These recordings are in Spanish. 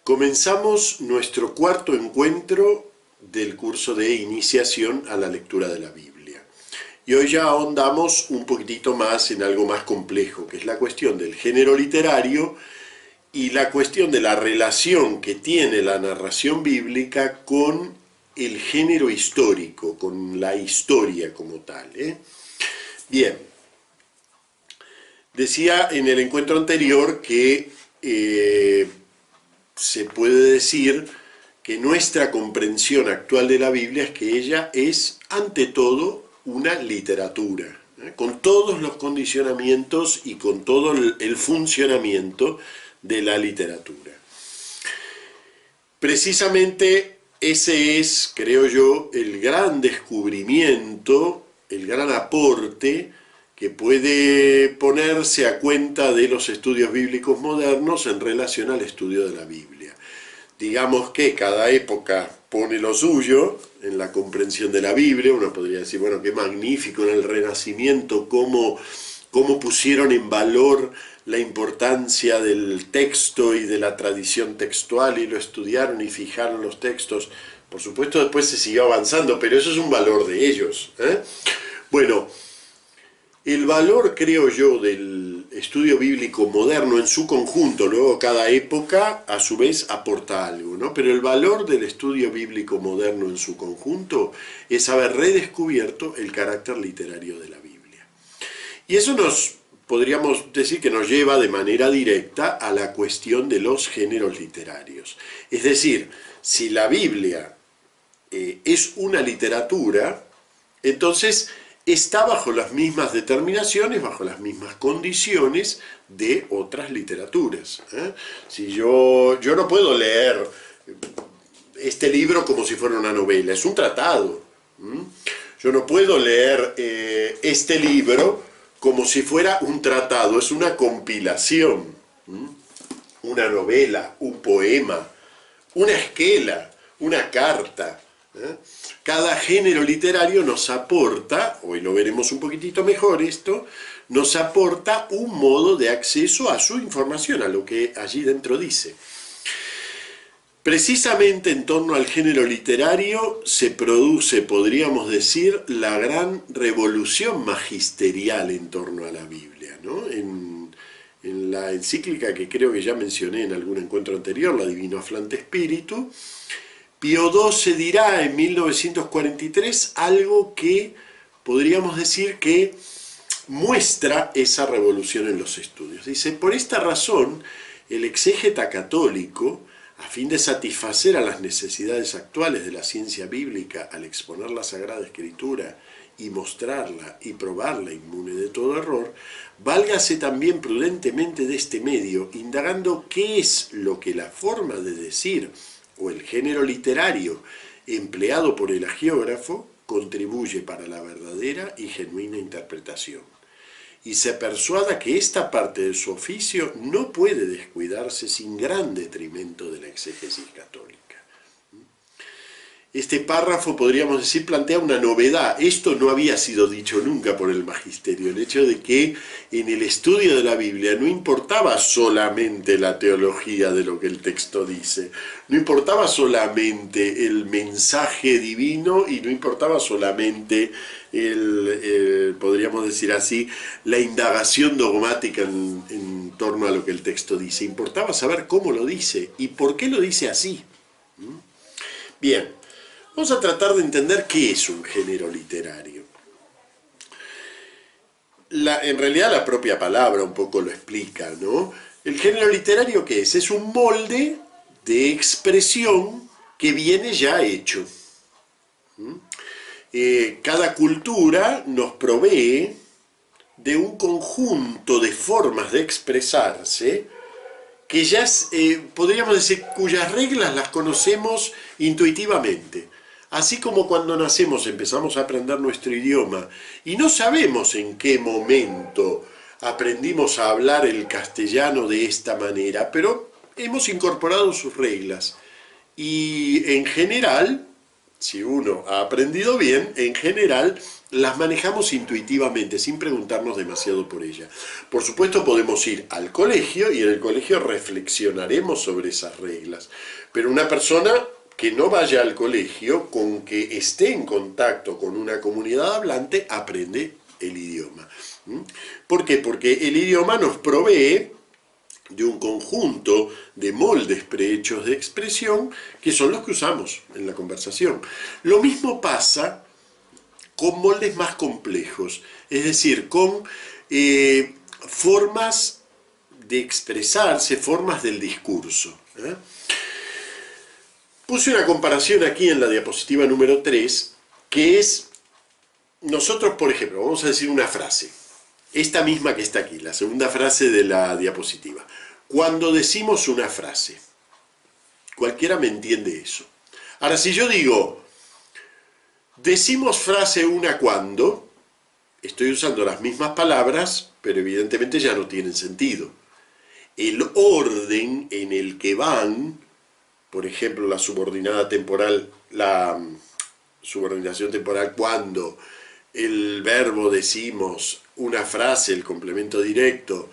Comenzamos nuestro cuarto encuentro del curso de iniciación a la lectura de la Biblia. Y hoy ya ahondamos un poquitito más en algo más complejo, que es la cuestión del género literario y la cuestión de la relación que tiene la narración bíblica con el género histórico, con la historia como tal. Bien, decía en el encuentro anterior que se puede decir que nuestra comprensión actual de la Biblia es que ella es, ante todo, una literatura, con todos los condicionamientos y con todo el funcionamiento de la literatura. Precisamente ese es, creo yo, el gran descubrimiento, el gran aporte que puede ponerse a cuenta de los estudios bíblicos modernos en relación al estudio de la Biblia. Digamos que cada época pone lo suyo en la comprensión de la Biblia. Uno podría decir, bueno, qué magnífico en el Renacimiento cómo pusieron en valor la importancia del texto y de la tradición textual y lo estudiaron y fijaron los textos. Por supuesto después se siguió avanzando, pero eso es un valor de ellos. Bueno, el valor, creo yo, del estudio bíblico moderno en su conjunto, luego cada época a su vez aporta algo, ¿no? Pero el valor del estudio bíblico moderno en su conjunto es haber redescubierto el carácter literario de la Biblia. Y eso podríamos decir que nos lleva de manera directa a la cuestión de los géneros literarios. Es decir, si la Biblia es una literatura, entonces está bajo las mismas determinaciones, bajo las mismas condiciones de otras literaturas. Si yo no puedo leer este libro como si fuera una novela, es un tratado. Yo no puedo leer este libro como si fuera un tratado, es una compilación, una novela, un poema, una esquela, una carta. Cada género literario nos aporta, hoy lo veremos un poquitito mejor esto, nos aporta un modo de acceso a su información, a lo que allí dentro dice. Precisamente en torno al género literario se produce, podríamos decir, la gran revolución magisterial en torno a la Biblia, ¿no? En la encíclica que creo que ya mencioné en algún encuentro anterior, la Divino Afflante Spiritu, Pío XII dirá en 1943 algo que podríamos decir que muestra esa revolución en los estudios. Dice, por esta razón, el exégeta católico, a fin de satisfacer a las necesidades actuales de la ciencia bíblica al exponer la Sagrada Escritura y mostrarla y probarla inmune de todo error, válgase también prudentemente de este medio, indagando qué es lo que la forma de decir o el género literario empleado por el hagiógrafo contribuye para la verdadera y genuina interpretación, y se persuada que esta parte de su oficio no puede descuidarse sin gran detrimento de la exégesis católica. Este párrafo, podríamos decir, plantea una novedad. Esto no había sido dicho nunca por el magisterio, el hecho de que en el estudio de la Biblia no importaba solamente la teología de lo que el texto dice, no importaba solamente el mensaje divino y no importaba solamente podríamos decir así, la indagación dogmática en torno a lo que el texto dice. Importaba saber cómo lo dice y por qué lo dice así. Bien, vamos a tratar de entender qué es un género literario. En realidad la propia palabra un poco lo explica, ¿no? El género literario, ¿qué es? Es un molde de expresión que viene ya hecho. Cada cultura nos provee de un conjunto de formas de expresarse que ya podríamos decir cuyas reglas las conocemos intuitivamente. Así como cuando nacemos empezamos a aprender nuestro idioma y no sabemos en qué momento aprendimos a hablar el castellano de esta manera, pero hemos incorporado sus reglas y en general si uno ha aprendido bien, en general las manejamos intuitivamente, sin preguntarnos demasiado por ellas. Por supuesto podemos ir al colegio y en el colegio reflexionaremos sobre esas reglas, pero una persona que no vaya al colegio, con que esté en contacto con una comunidad hablante, aprende el idioma. ¿Por qué? Porque el idioma nos provee de un conjunto de moldes prehechos de expresión que son los que usamos en la conversación. Lo mismo pasa con moldes más complejos, es decir, con formas de expresarse, formas del discurso. Puse una comparación aquí en la diapositiva número 3, que es, nosotros, por ejemplo, vamos a decir una frase, esta misma que está aquí, la segunda frase de la diapositiva. Cuando decimos una frase, cualquiera me entiende eso. Ahora, si yo digo, decimos frase una cuando, estoy usando las mismas palabras, pero evidentemente ya no tienen sentido. El orden en el que van, por ejemplo, la subordinada temporal, la subordinación temporal cuando, el verbo decimos, una frase, el complemento directo,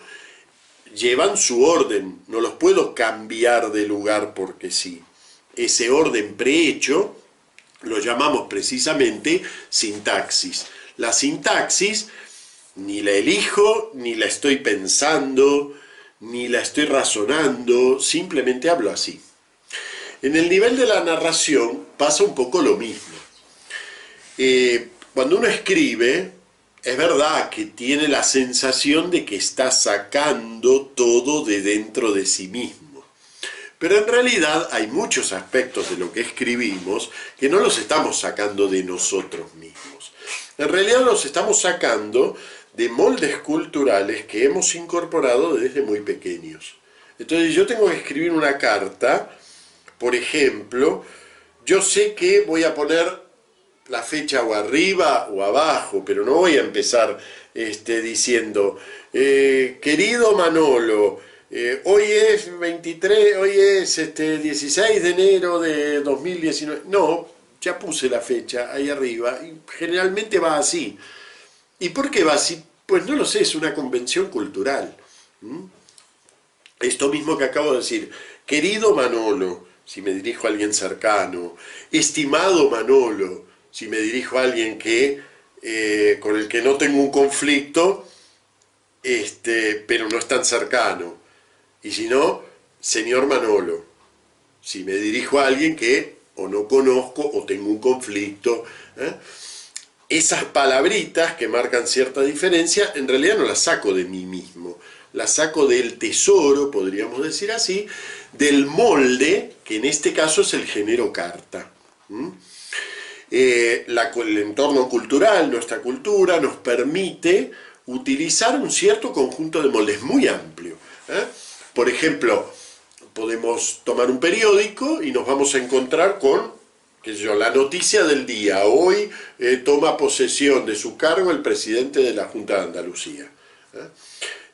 llevan su orden, no los puedo cambiar de lugar porque sí. Ese orden prehecho lo llamamos precisamente sintaxis. La sintaxis ni la elijo, ni la estoy pensando, ni la estoy razonando, simplemente hablo así. En el nivel de la narración pasa un poco lo mismo. Cuando uno escribe, es verdad que tiene la sensación de que está sacando todo de dentro de sí mismo. Pero en realidad hay muchos aspectos de lo que escribimos que no los estamos sacando de nosotros mismos. En realidad los estamos sacando de moldes culturales que hemos incorporado desde muy pequeños. Entonces yo tengo que escribir una carta, por ejemplo, yo sé que voy a poner la fecha o arriba o abajo, pero no voy a empezar diciendo, querido Manolo, hoy es 23, hoy es 16 de enero de 2019. No, ya puse la fecha ahí arriba, y generalmente va así. ¿Y por qué va así? Pues no lo sé, es una convención cultural. Esto mismo que acabo de decir, querido Manolo, si me dirijo a alguien cercano, estimado Manolo, si me dirijo a alguien con el que no tengo un conflicto, pero no es tan cercano. Y si no, señor Manolo, si me dirijo a alguien que o no conozco o tengo un conflicto. Esas palabritas que marcan cierta diferencia, en realidad no las saco de mí mismo, las saco del tesoro, podríamos decir así, del molde, que en este caso es el género carta. El entorno cultural, nuestra cultura, nos permite utilizar un cierto conjunto de moldes muy amplio. Por ejemplo, podemos tomar un periódico y nos vamos a encontrar con, qué sé yo, la noticia del día. Hoy toma posesión de su cargo el presidente de la Junta de Andalucía.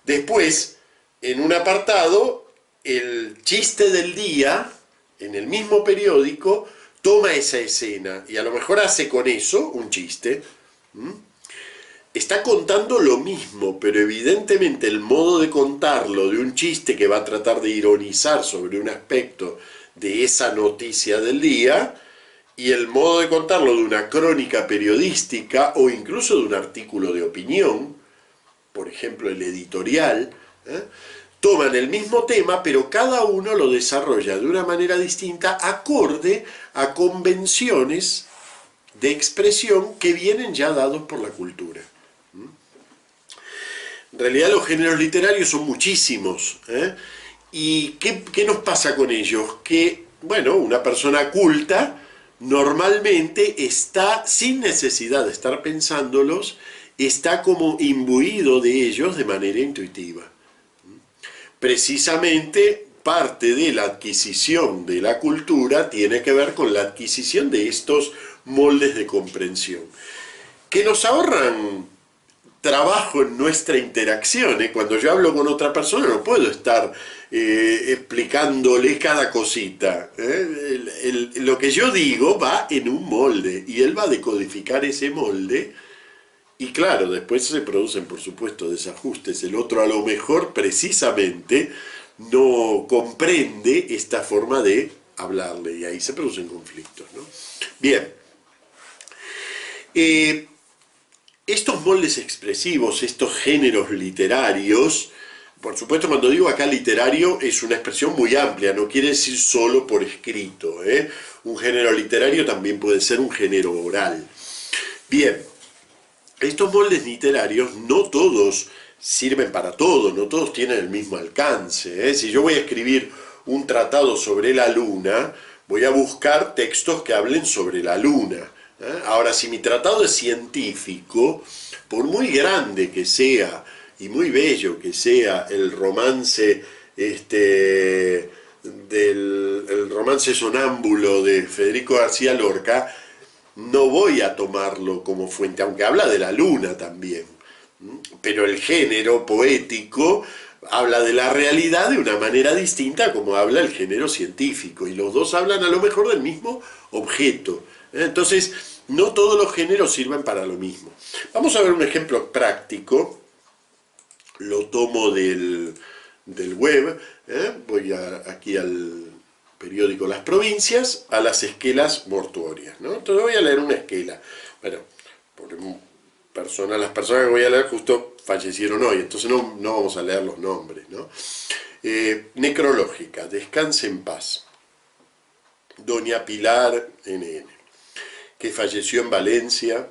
Después, en un apartado, el chiste del día, en el mismo periódico, toma esa escena y a lo mejor hace con eso un chiste. Está contando lo mismo, pero evidentemente el modo de contarlo de un chiste que va a tratar de ironizar sobre un aspecto de esa noticia del día y el modo de contarlo de una crónica periodística o incluso de un artículo de opinión, por ejemplo el editorial, toman el mismo tema, pero cada uno lo desarrolla de una manera distinta, acorde a convenciones de expresión que vienen ya dados por la cultura. En realidad los géneros literarios son muchísimos. ¿Y qué nos pasa con ellos? Que, bueno, una persona culta normalmente está, sin necesidad de estar pensándolos, está como imbuido de ellos de manera intuitiva. Precisamente parte de la adquisición de la cultura tiene que ver con la adquisición de estos moldes de comprensión, que nos ahorran trabajo en nuestra interacción. Cuando yo hablo con otra persona no puedo estar explicándole cada cosita. Lo que yo digo va en un molde y él va a decodificar ese molde. Y claro, después se producen, por supuesto, desajustes. El otro a lo mejor precisamente no comprende esta forma de hablarle y ahí se producen conflictos, ¿no? Bien. Estos moldes expresivos, estos géneros literarios, por supuesto cuando digo acá literario es una expresión muy amplia, no quiere decir solo por escrito, ¿eh? Un género literario también puede ser un género oral. Bien, estos moldes literarios no todos sirven para todo, no todos tienen el mismo alcance, ¿eh? Si yo voy a escribir un tratado sobre la luna, voy a buscar textos que hablen sobre la luna. Ahora, si mi tratado es científico, por muy grande que sea y muy bello que sea el romance, el romance sonámbulo de Federico García Lorca, no voy a tomarlo como fuente, aunque habla de la luna también. Pero el género poético habla de la realidad de una manera distinta como habla el género científico, y los dos hablan a lo mejor del mismo objeto. Entonces, no todos los géneros sirven para lo mismo. Vamos a ver un ejemplo práctico. Lo tomo del web. Voy aquí al periódico Las Provincias, a las esquelas mortuorias, ¿no? Entonces voy a leer una esquela. Bueno, las personas que voy a leer justo fallecieron hoy, entonces no vamos a leer los nombres, ¿no? Necrológica, descanse en paz. Doña Pilar NN, que falleció en Valencia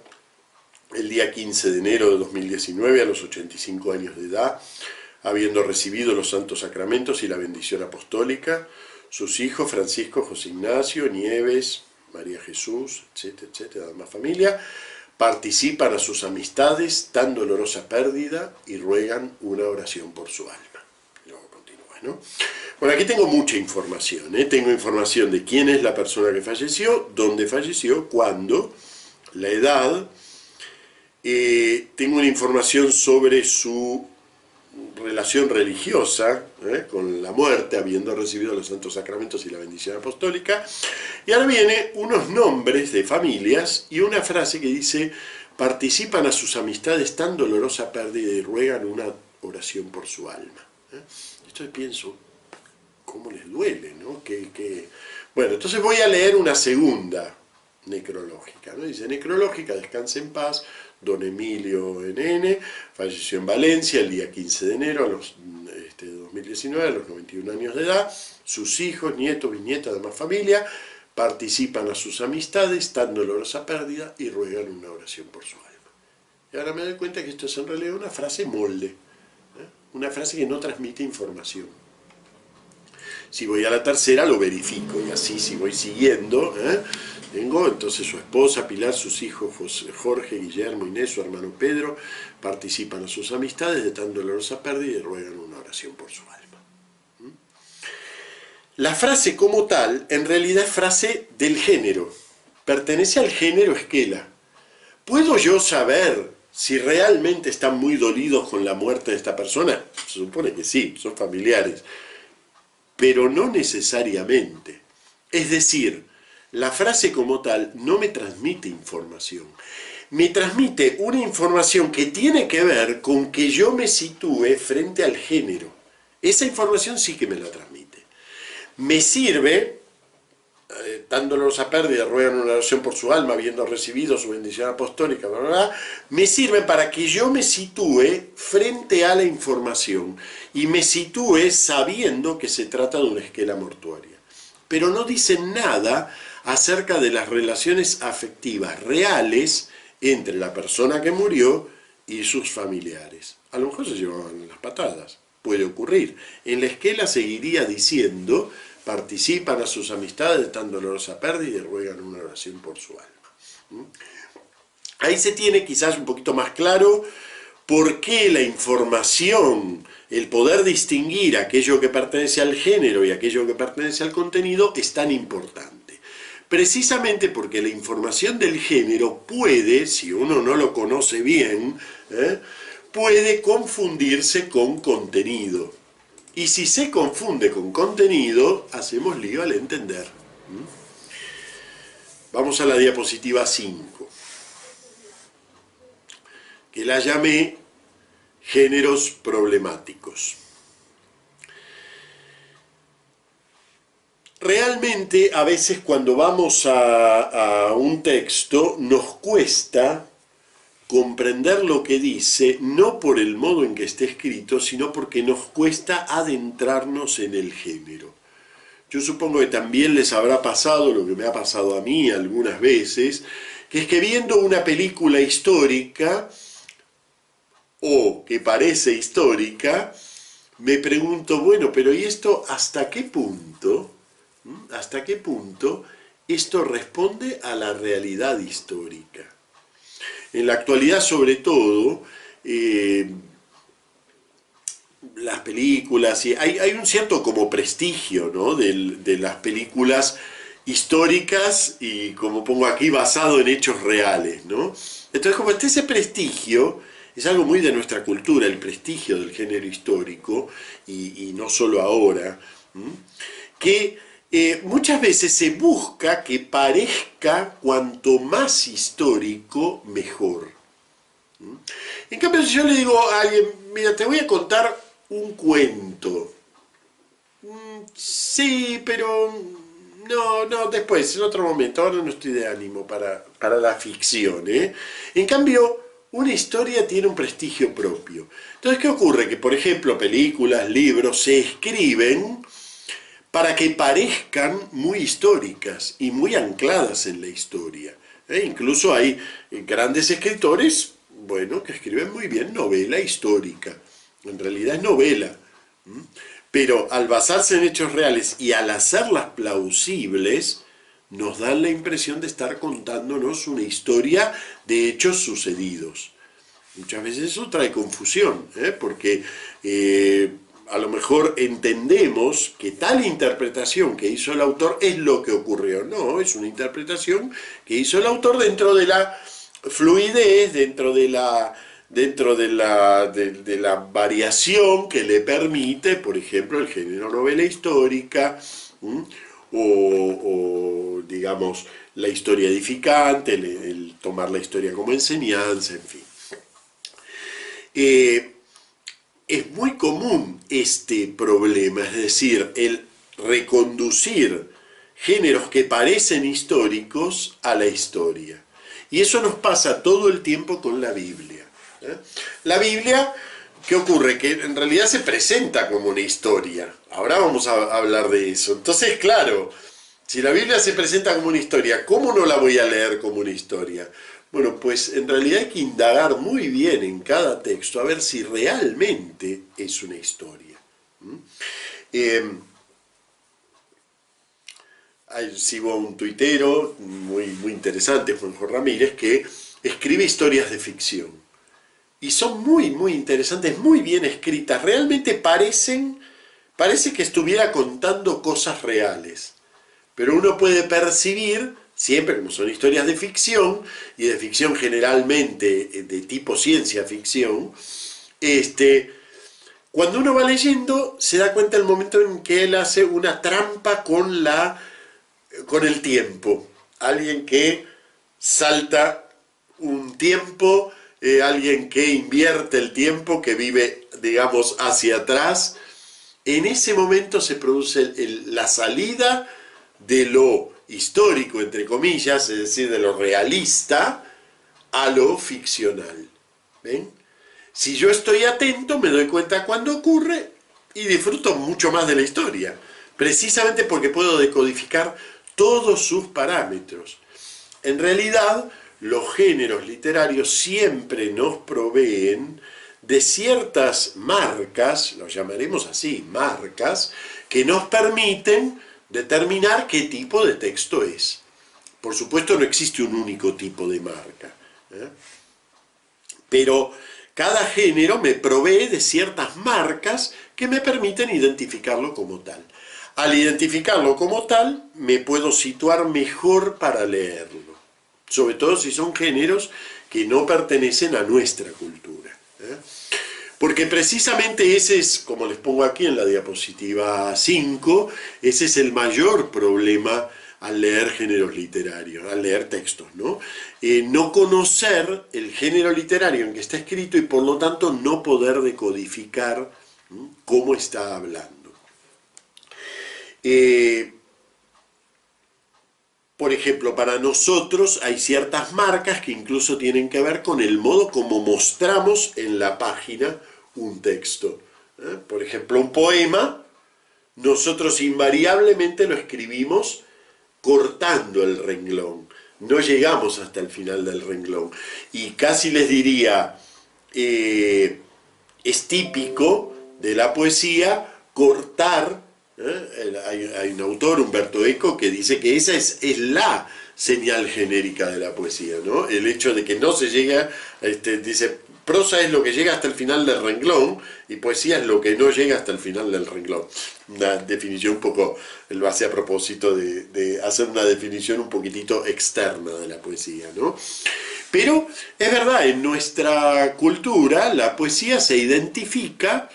el día 15 de enero de 2019 a los 85 años de edad, habiendo recibido los santos sacramentos y la bendición apostólica. Sus hijos, Francisco, José Ignacio, Nieves, María Jesús, etcétera, etcétera, demás familia, participan a sus amistades tan dolorosa pérdida y ruegan una oración por su alma. Luego continúa, ¿no? Bueno, aquí tengo mucha información, ¿eh? Tengo información de quién es la persona que falleció, dónde falleció, cuándo, la edad. Tengo una información sobre su relación religiosa con la muerte, habiendo recibido los santos sacramentos y la bendición apostólica. Y ahora viene unos nombres de familias y una frase que dice: participan a sus amistades tan dolorosa pérdida y ruegan una oración por su alma. Esto pienso, ¿cómo les duele, no? Bueno, entonces voy a leer una segunda necrológica, ¿no? Dice: necrológica, descanse en paz, don Emilio NN, falleció en Valencia el día 15 de enero de 2019, a los 91 años de edad. Sus hijos, nietos, bisnietos, demás familia, participan a sus amistades tan dolorosa pérdida y ruegan una oración por su alma. Y ahora me doy cuenta que esto es en realidad una frase molde, una frase que no transmite información. Si voy a la tercera lo verifico, y así si voy siguiendo, tengo entonces su esposa Pilar, sus hijos Jorge, Guillermo, Inés, su hermano Pedro, participan a sus amistades de tan dolorosa pérdida y ruegan una oración por su alma. La frase como tal, en realidad es frase del género, pertenece al género esquela. ¿Puedo yo saber si realmente están muy dolidos con la muerte de esta persona? Se supone que sí, son familiares, pero no necesariamente. Es decir, la frase como tal no me transmite información. Me transmite una información que tiene que ver con que yo me sitúe frente al género. Esa información sí que me la transmite. Me sirve, tan dolorosa pérdida, ruegan una oración por su alma, habiendo recibido su bendición apostólica, bla, bla, bla, me sirve para que yo me sitúe frente a la información y me sitúe sabiendo que se trata de una esquela mortuaria. Pero no dicen nada acerca de las relaciones afectivas reales entre la persona que murió y sus familiares. A lo mejor se llevaban las patadas, puede ocurrir. En la esquela seguiría diciendo: participan a sus amistades de tan dolorosa pérdida y ruegan una oración por su alma. Ahí se tiene quizás un poquito más claro por qué la información, el poder distinguir aquello que pertenece al género y aquello que pertenece al contenido es tan importante. Precisamente porque la información del género puede, si uno no lo conoce bien, puede confundirse con contenido. Y si se confunde con contenido, hacemos lío al entender. Vamos a la diapositiva 5, que la llamé géneros problemáticos. Realmente, a veces cuando vamos a un texto, nos cuesta comprender lo que dice, no por el modo en que esté escrito, sino porque nos cuesta adentrarnos en el género. Yo supongo que también les habrá pasado lo que me ha pasado a mí algunas veces, que es que viendo una película histórica, o que parece histórica, me pregunto, bueno, pero ¿y esto hasta qué punto? ¿Hasta qué punto esto responde a la realidad histórica? En la actualidad, sobre todo, las películas, hay un cierto como prestigio, ¿no?, de las películas históricas y, como pongo aquí, basado en hechos reales, ¿no? Entonces, como ese prestigio, es algo muy de nuestra cultura, el prestigio del género histórico, y no solo ahora, que muchas veces se busca que parezca cuanto más histórico, mejor. En cambio, si yo le digo a alguien, mira, te voy a contar un cuento. Sí, pero no, después, en otro momento, ahora no estoy de ánimo para la ficción, ¿eh? En cambio, una historia tiene un prestigio propio. Entonces, ¿qué ocurre? Que, por ejemplo, películas, libros se escriben para que parezcan muy históricas y muy ancladas en la historia. Incluso hay grandes escritores, bueno, que escriben muy bien novela histórica. En realidad es novela. Pero al basarse en hechos reales y al hacerlas plausibles, nos dan la impresión de estar contándonos una historia de hechos sucedidos. Muchas veces eso trae confusión, porque a lo mejor entendemos que tal interpretación que hizo el autor es lo que ocurrió. No, es una interpretación que hizo el autor dentro de la fluidez, dentro de la variación que le permite, por ejemplo, el género novela histórica, o digamos, la historia edificante, el tomar la historia como enseñanza, en fin. Es muy común este problema, es decir, el reconducir géneros que parecen históricos a la historia. Y eso nos pasa todo el tiempo con la Biblia. La Biblia, ¿qué ocurre? Que en realidad se presenta como una historia. Ahora vamos a hablar de eso. Entonces, claro, si la Biblia se presenta como una historia, ¿cómo no la voy a leer como una historia? Bueno, pues en realidad hay que indagar muy bien en cada texto a ver si realmente es una historia. Sigo a un tuitero muy interesante, Juanjo Ramírez, que escribe historias de ficción. Y son muy interesantes, muy bien escritas. Realmente parece que estuviera contando cosas reales. Pero uno puede percibir, siempre como son historias de ficción, y de ficción generalmente de tipo ciencia ficción, cuando uno va leyendo se da cuenta del momento en que él hace una trampa con el tiempo. Alguien que salta un tiempo, alguien que invierte el tiempo, que vive, digamos, hacia atrás. En ese momento se produce la salida de lo histórico, entre comillas, es decir, de lo realista, a lo ficcional. ¿Ven? Si yo estoy atento, me doy cuenta cuando ocurre y disfruto mucho más de la historia, precisamente porque puedo decodificar todos sus parámetros. En realidad, los géneros literarios siempre nos proveen de ciertas marcas, lo llamaremos así, marcas, que nos permiten determinar qué tipo de texto es. Por supuesto, no existe un único tipo de marca, pero cada género me provee de ciertas marcas que me permiten identificarlo como tal. Al identificarlo como tal, me puedo situar mejor para leerlo, sobre todo si son géneros que no pertenecen a nuestra cultura. ¿eh? Porque precisamente ese es, como les pongo aquí en la diapositiva 5, ese es el mayor problema al leer géneros literarios, al leer textos, ¿no? No conocer el género literario en que está escrito y por lo tanto no poder decodificar cómo está hablando. Por ejemplo, para nosotros hay ciertas marcas que incluso tienen que ver con el modo como mostramos en la página un texto. Por ejemplo, un poema, nosotros invariablemente lo escribimos cortando el renglón. No llegamos hasta el final del renglón. Y casi les diría, es típico de la poesía cortar. Hay un autor, Umberto Eco, que dice que esa es la señal genérica de la poesía, ¿no? El hecho de que no se llega, dice, prosa es lo que llega hasta el final del renglón y poesía es lo que no llega hasta el final del renglón. Una definición un poco, él lo hace a propósito de hacer una definición un poquitito externa de la poesía, ¿no? Pero es verdad, en nuestra cultura la poesía se identifica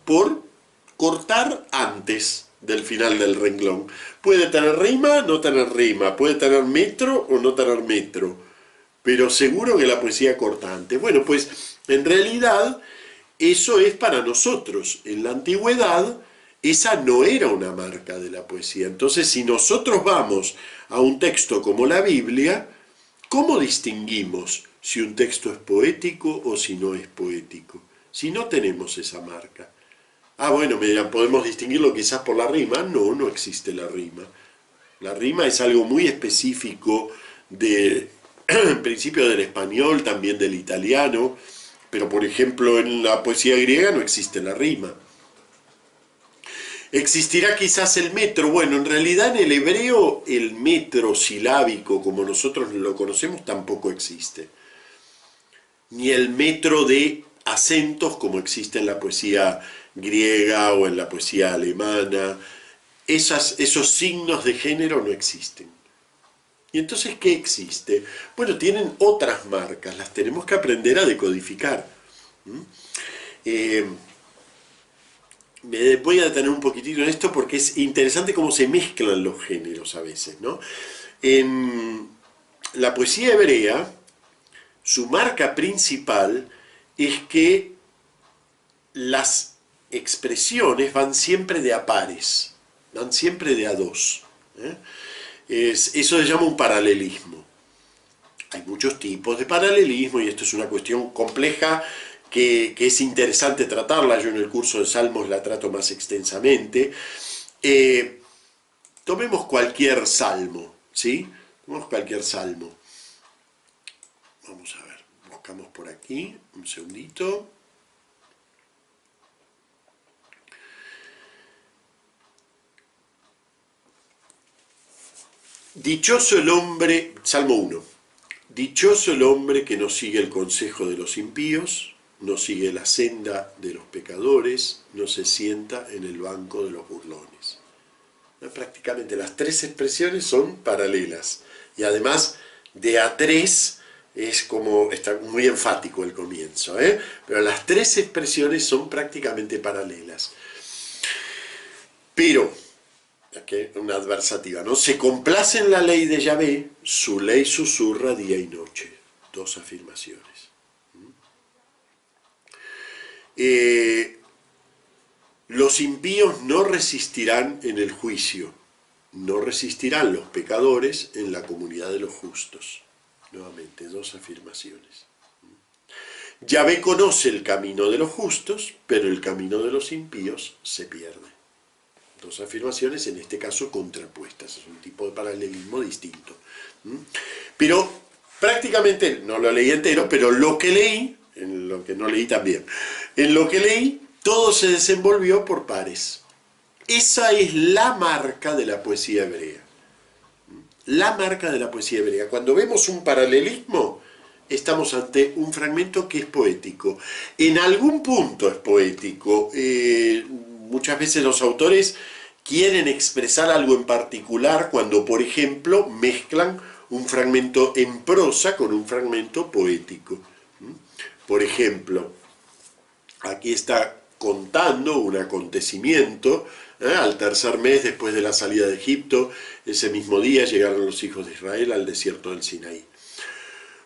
por cortar antes del final del renglón. Puede tener rima, no tener rima, puede tener metro o no tener metro, pero seguro que la poesía corta antes. Bueno, pues en realidad eso es para nosotros. En la antigüedad esa no era una marca de la poesía. Entonces, si nosotros vamos a un texto como la Biblia, ¿cómo distinguimos si un texto es poético o si no es poético? Si no tenemos esa marca. Ah, bueno, me dirán, ¿podemos distinguirlo quizás por la rima? No, no existe la rima. La rima es algo muy específico del principio del español, también del italiano, pero por ejemplo en la poesía griega no existe la rima. ¿Existirá quizás el metro? Bueno, en realidad en el hebreo el metro silábico, como nosotros lo conocemos, tampoco existe. Ni el metro de acentos como existe en la poesía griega o en la poesía alemana. Esos signos de género no existen. ¿Y entonces qué existe? Bueno, tienen otras marcas, las tenemos que aprender a decodificar. Me voy a detener un poquitito en esto porque es interesante cómo se mezclan los géneros a veces, ¿no? En la poesía hebrea, su marca principal es que las expresiones van siempre de a pares, van siempre de a dos. Eso se llama un paralelismo. Hay muchos tipos de paralelismo y esto es una cuestión compleja que es interesante tratarla. Yo en el curso de Salmos la trato más extensamente. Tomemos cualquier salmo, ¿sí? Tomemos cualquier salmo. Vamos a ver, buscamos por aquí, un segundito. Dichoso el hombre, Salmo 1, dichoso el hombre que no sigue el consejo de los impíos, no sigue la senda de los pecadores, no se sienta en el banco de los burlones. Prácticamente las tres expresiones son paralelas y además de a tres es como, está muy enfático el comienzo, pero las tres expresiones son prácticamente paralelas. Pero una adversativa, ¿no? Se complace en la ley de Yahvé, su ley susurra día y noche. Dos afirmaciones. Los impíos no resistirán en el juicio, no resistirán los pecadores en la comunidad de los justos. Nuevamente, dos afirmaciones. Yahvé conoce el camino de los justos, pero el camino de los impíos se pierde. Dos afirmaciones, en este caso contrapuestas, es un tipo de paralelismo distinto. Pero prácticamente, no lo leí entero, pero lo que leí, en lo que no leí también, en lo que leí, todo se desenvolvió por pares. Esa es la marca de la poesía hebrea. La marca de la poesía hebrea. Cuando vemos un paralelismo, estamos ante un fragmento que es poético. En algún punto es poético. Muchas veces los autores quieren expresar algo en particular cuando, por ejemplo, mezclan un fragmento en prosa con un fragmento poético. Por ejemplo, aquí está contando un acontecimiento, al tercer mes después de la salida de Egipto, ese mismo día llegaron los hijos de Israel al desierto del Sinaí.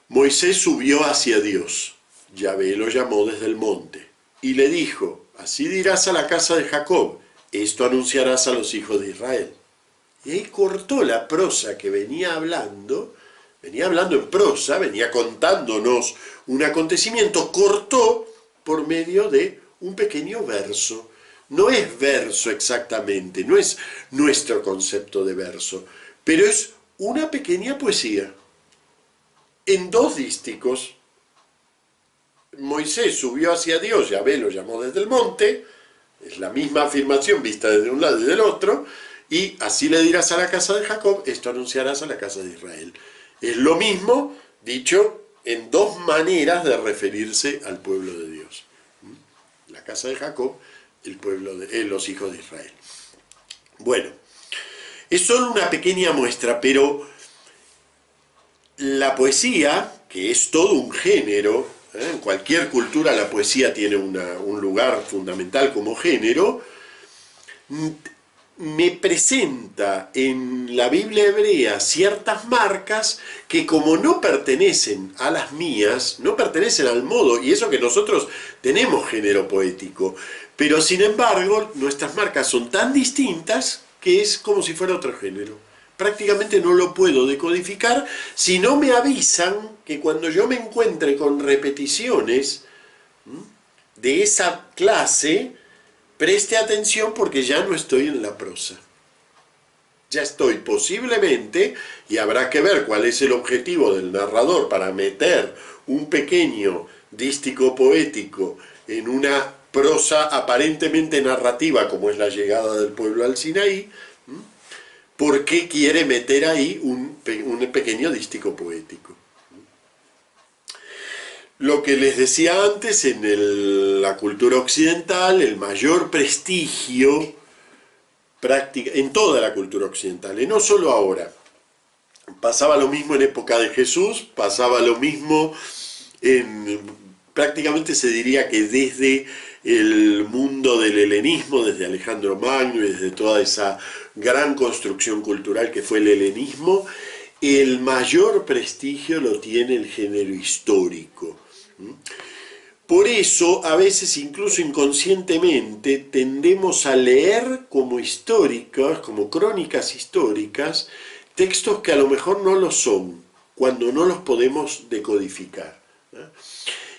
Moisés subió hacia Dios, Yahvé lo llamó desde el monte, y le dijo, así dirás a la casa de Jacob, esto anunciarás a los hijos de Israel. Y ahí cortó la prosa que venía hablando en prosa, venía contándonos un acontecimiento, cortó por medio de un pequeño verso. No es verso exactamente, no es nuestro concepto de verso, pero es una pequeña poesía. En dos dísticos, Moisés subió hacia Dios, Yahvé lo llamó desde el monte, es la misma afirmación vista desde un lado y del otro, y así le dirás a la casa de Jacob, esto anunciarás a la casa de Israel. Es lo mismo dicho en dos maneras de referirse al pueblo de Dios. La casa de Jacob, el pueblo de los hijos de Israel. Bueno, es solo una pequeña muestra, pero la poesía, que es todo un género, en cualquier cultura la poesía tiene un lugar fundamental como género, me presenta en la Biblia hebrea ciertas marcas que como no pertenecen a las mías, no pertenecen al modo, y eso que nosotros tenemos género poético, pero sin embargo nuestras marcas son tan distintas que es como si fuera otro género. Prácticamente no lo puedo decodificar si no me avisan que cuando yo me encuentre con repeticiones de esa clase, preste atención porque ya no estoy en la prosa. Ya estoy posiblemente, y habrá que ver cuál es el objetivo del narrador para meter un pequeño dístico poético en una prosa aparentemente narrativa como es la llegada del pueblo al Sinaí. ¿Por qué quiere meter ahí un pequeño dístico poético? Lo que les decía antes, en la cultura occidental, el mayor prestigio, en toda la cultura occidental, y no solo ahora, pasaba lo mismo en época de Jesús, pasaba lo mismo prácticamente se diría que desde el mundo del helenismo, desde Alejandro Magno y desde toda esa gran construcción cultural que fue el helenismo, el mayor prestigio lo tiene el género histórico. Por eso, a veces incluso inconscientemente, tendemos a leer como históricas, como crónicas históricas, textos que a lo mejor no lo son, cuando no los podemos decodificar.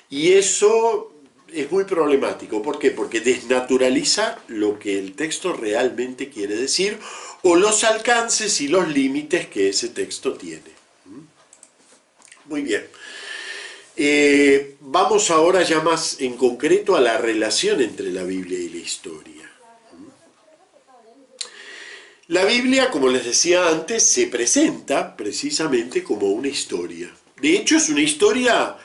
Y eso es muy problemático. ¿Por qué? Porque desnaturaliza lo que el texto realmente quiere decir o los alcances y los límites que ese texto tiene. Muy bien. Vamos ahora ya más en concreto a la relación entre la Biblia y la historia. La Biblia, como les decía antes, se presenta precisamente como una historia. De hecho, es una historia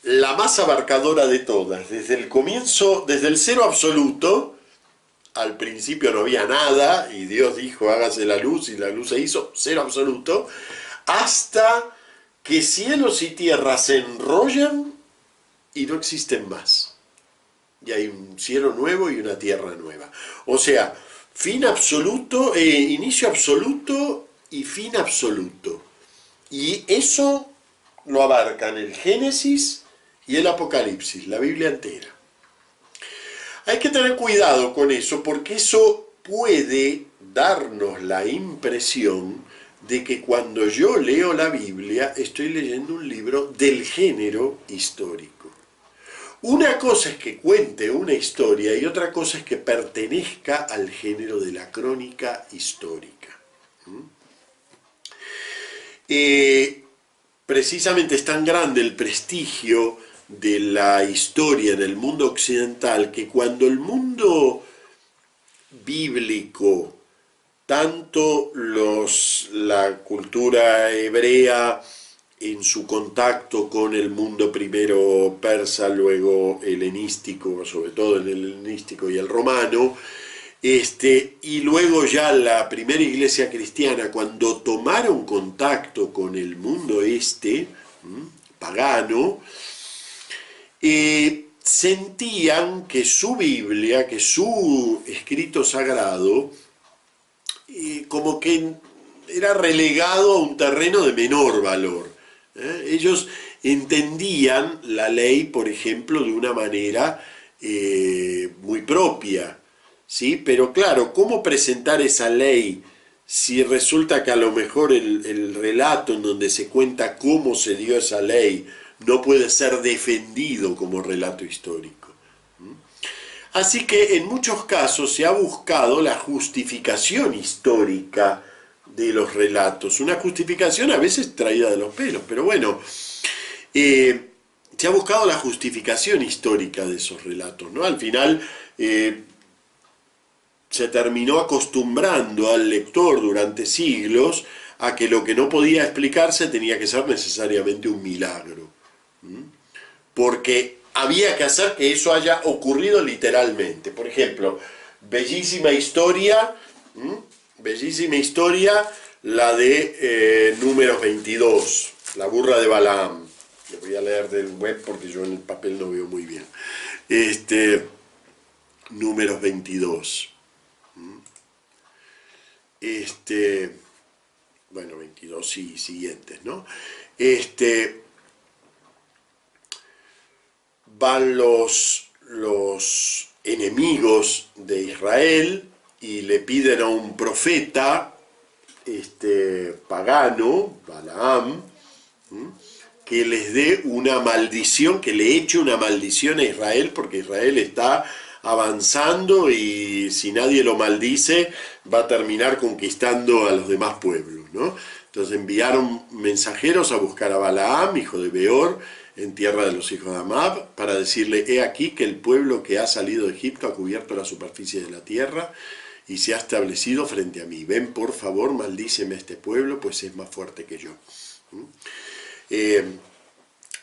la más abarcadora de todas. Desde el comienzo, desde el cero absoluto, al principio no había nada, y Dios dijo, hágase la luz, y la luz se hizo, cero absoluto, hasta que cielos y tierra se enrollan y no existen más. Y hay un cielo nuevo y una tierra nueva. O sea, fin absoluto, inicio absoluto y fin absoluto. Y eso lo abarcan el Génesis y el Apocalipsis, la Biblia entera. Hay que tener cuidado con eso, porque eso puede darnos la impresión de que cuando yo leo la Biblia estoy leyendo un libro del género histórico. Una cosa es que cuente una historia y otra cosa es que pertenezca al género de la crónica histórica. Precisamente es tan grande el prestigio de la historia en el mundo occidental que cuando el mundo bíblico, tanto la cultura hebrea en su contacto con el mundo primero persa, luego helenístico, sobre todo el helenístico y el romano, y luego ya la primera iglesia cristiana, cuando tomaron contacto con el mundo pagano, sentían que su Biblia, que su escrito sagrado, como que era relegado a un terreno de menor valor. Ellos entendían la ley, por ejemplo, de una manera muy propia, ¿sí? Pero claro, ¿cómo presentar esa ley si resulta que a lo mejor el relato en donde se cuenta cómo se dio esa ley no puede ser defendido como relato histórico? Así que en muchos casos se ha buscado la justificación histórica de los relatos, una justificación a veces traída de los pelos, pero bueno, se ha buscado la justificación histórica de esos relatos, ¿no? Al final se terminó acostumbrando al lector durante siglos a que lo que no podía explicarse tenía que ser necesariamente un milagro, porque había que hacer que eso haya ocurrido literalmente. Por ejemplo, bellísima historia, la de Números 22, la burra de Balaam. Le voy a leer del web porque yo en el papel no veo muy bien. Números 22. Bueno, 22 y siguientes, ¿no? Van los enemigos de Israel y le piden a un profeta pagano, Balaam, que les dé una maldición, que le eche una maldición a Israel, porque Israel está avanzando y si nadie lo maldice va a terminar conquistando a los demás pueblos, ¿no? Entonces enviaron mensajeros a buscar a Balaam, hijo de Beor, en tierra de los hijos de Amab, para decirle: he aquí que el pueblo que ha salido de Egipto ha cubierto la superficie de la tierra y se ha establecido frente a mí. Ven, por favor, maldíceme a este pueblo, pues es más fuerte que yo.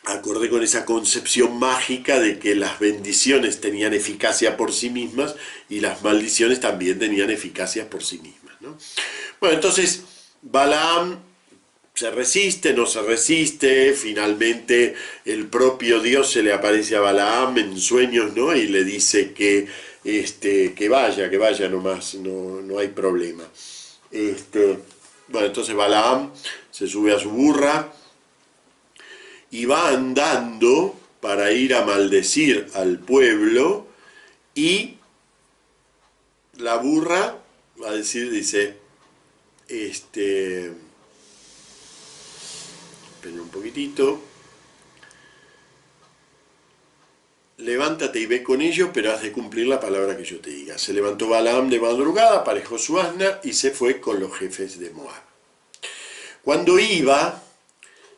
Acordé con esa concepción mágica de que las bendiciones tenían eficacia por sí mismas y las maldiciones también tenían eficacia por sí mismas, ¿no? Bueno, entonces Balaam se resiste, no se resiste, finalmente el propio Dios se le aparece a Balaam en sueños, ¿no? Y le dice que vaya nomás, no hay problema. Bueno, entonces Balaam se sube a su burra y va andando para ir a maldecir al pueblo, y la burra va a decir, dice, esperen un poquitito, levántate y ve con ellos, pero has de cumplir la palabra que yo te diga. Se levantó Balaam de madrugada, aparejó su asna y se fue con los jefes de Moab. Cuando iba,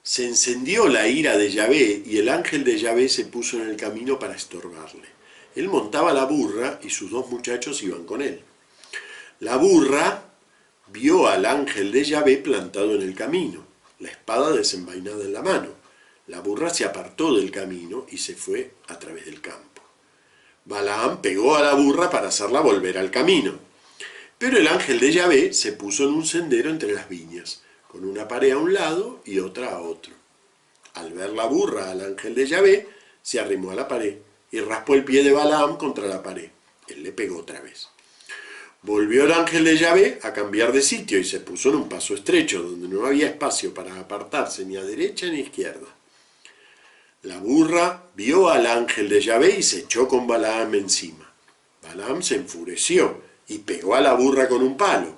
se encendió la ira de Yahvé, y el ángel de Yahvé se puso en el camino para estorbarle. Él montaba la burra y sus dos muchachos iban con él. La burra vio al ángel de Yahvé plantado en el camino, la espada desenvainada en la mano. La burra se apartó del camino y se fue a través del campo. Balaam pegó a la burra para hacerla volver al camino. Pero el ángel de Yahvé se puso en un sendero entre las viñas, con una pared a un lado y otra a otro. Al ver la burra al ángel de Yahvé, se arrimó a la pared y raspó el pie de Balaam contra la pared. Él le pegó otra vez. Volvió el ángel de Yahvé a cambiar de sitio y se puso en un paso estrecho, donde no había espacio para apartarse ni a derecha ni a izquierda. La burra vio al ángel de Yahvé y se echó con Balaam encima. Balaam se enfureció y pegó a la burra con un palo.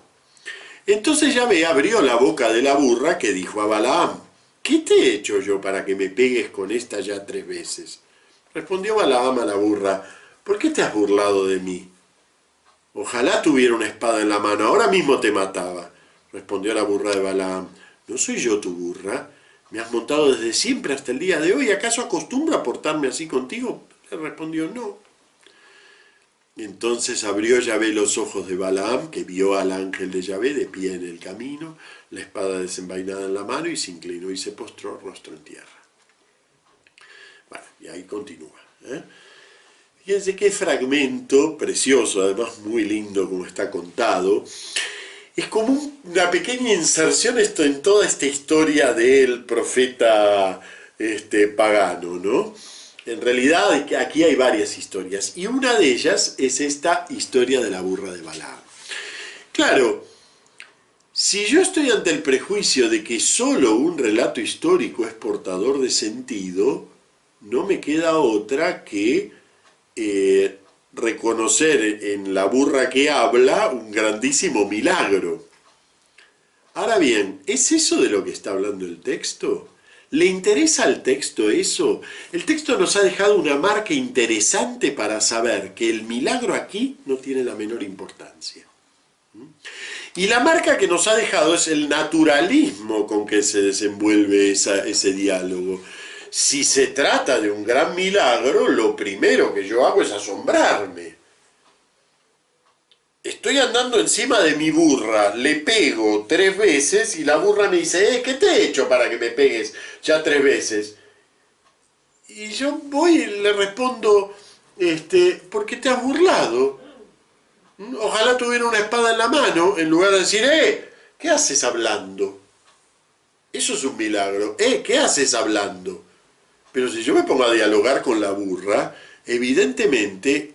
Entonces Yahvé abrió la boca de la burra, que dijo a Balaam: ¿qué te he hecho yo para que me pegues con esta ya 3 veces? Respondió Balaam a la burra: ¿por qué te has burlado de mí? Ojalá tuviera una espada en la mano, ahora mismo te mataba. Respondió la burra de Balaam: ¿no soy yo tu burra? ¿Me has montado desde siempre hasta el día de hoy? ¿Acaso acostumbro a portarme así contigo? Le respondió: no. Entonces abrió Yahvé los ojos de Balaam, que vio al ángel de Yahvé de pie en el camino, la espada desenvainada en la mano, y se inclinó y se postró rostro en tierra. Bueno, y ahí continúa. Fíjense qué fragmento precioso, además muy lindo como está contado. Es como una pequeña inserción en toda esta historia del profeta pagano, ¿no? En realidad aquí hay varias historias, y una de ellas es esta historia de la burra de Balaam. Claro, si yo estoy ante el prejuicio de que solo un relato histórico es portador de sentido, no me queda otra que reconocer en la burra que habla un grandísimo milagro. Ahora bien, ¿es eso de lo que está hablando el texto? ¿Le interesa al texto eso? El texto nos ha dejado una marca interesante para saber que el milagro aquí no tiene la menor importancia. Y la marca que nos ha dejado es el naturalismo con que se desenvuelve ese diálogo. Si se trata de un gran milagro, lo primero que yo hago es asombrarme. Estoy andando encima de mi burra, le pego 3 veces y la burra me dice, ¿qué te he hecho para que me pegues ya 3 veces? Y yo voy y le respondo, ¿por qué te has burlado? Ojalá tuviera una espada en la mano, en lugar de decir, ¿qué haces hablando? Eso es un milagro. ¿Qué haces hablando? Pero si yo me pongo a dialogar con la burra, evidentemente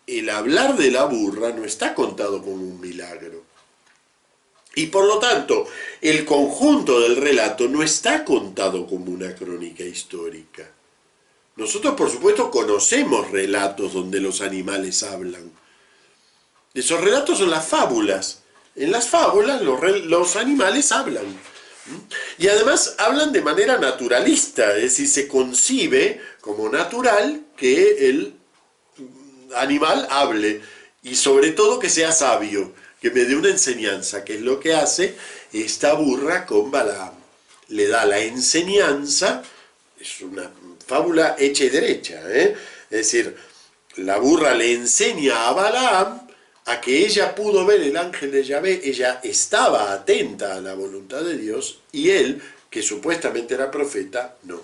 el hablar de la burra no está contado como un milagro. Y por lo tanto, el conjunto del relato no está contado como una crónica histórica. Nosotros, por supuesto, conocemos relatos donde los animales hablan. Esos relatos son las fábulas. En las fábulas los animales hablan. Y además hablan de manera naturalista, es decir, se concibe como natural que el animal hable y sobre todo que sea sabio, que me dé una enseñanza, que es lo que hace esta burra con Balaam. Le da la enseñanza, es una fábula hecha y derecha, es decir, la burra le enseña a Balaam a que ella pudo ver el ángel de Yahvé, ella estaba atenta a la voluntad de Dios, y él, que supuestamente era profeta, no.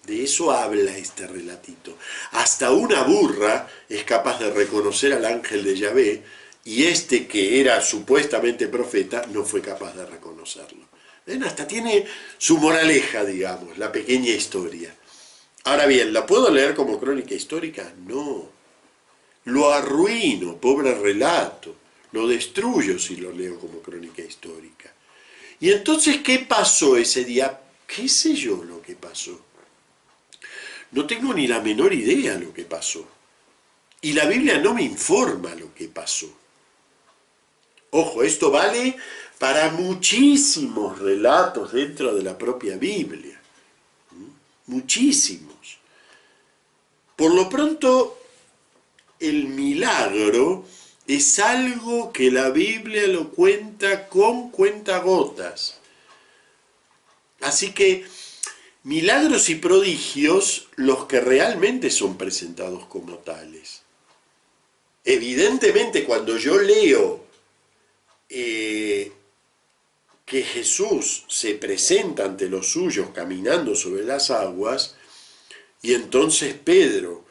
De eso habla este relatito. Hasta una burra es capaz de reconocer al ángel de Yahvé, y este que era supuestamente profeta no fue capaz de reconocerlo. ¿Ven? Hasta tiene su moraleja, digamos, la pequeña historia. Ahora bien, ¿la puedo leer como crónica histórica? No. Lo arruino, pobre relato. Lo destruyo si lo leo como crónica histórica. Y entonces, ¿qué pasó ese día? ¿Qué sé yo lo que pasó? No tengo ni la menor idea lo que pasó. Y la Biblia no me informa lo que pasó. Ojo, esto vale para muchísimos relatos dentro de la propia Biblia. Muchísimos. Por lo pronto, el milagro es algo que la Biblia lo cuenta con cuentagotas. Así que milagros y prodigios los que realmente son presentados como tales. Evidentemente, cuando yo leo que Jesús se presenta ante los suyos caminando sobre las aguas, y entonces Pedro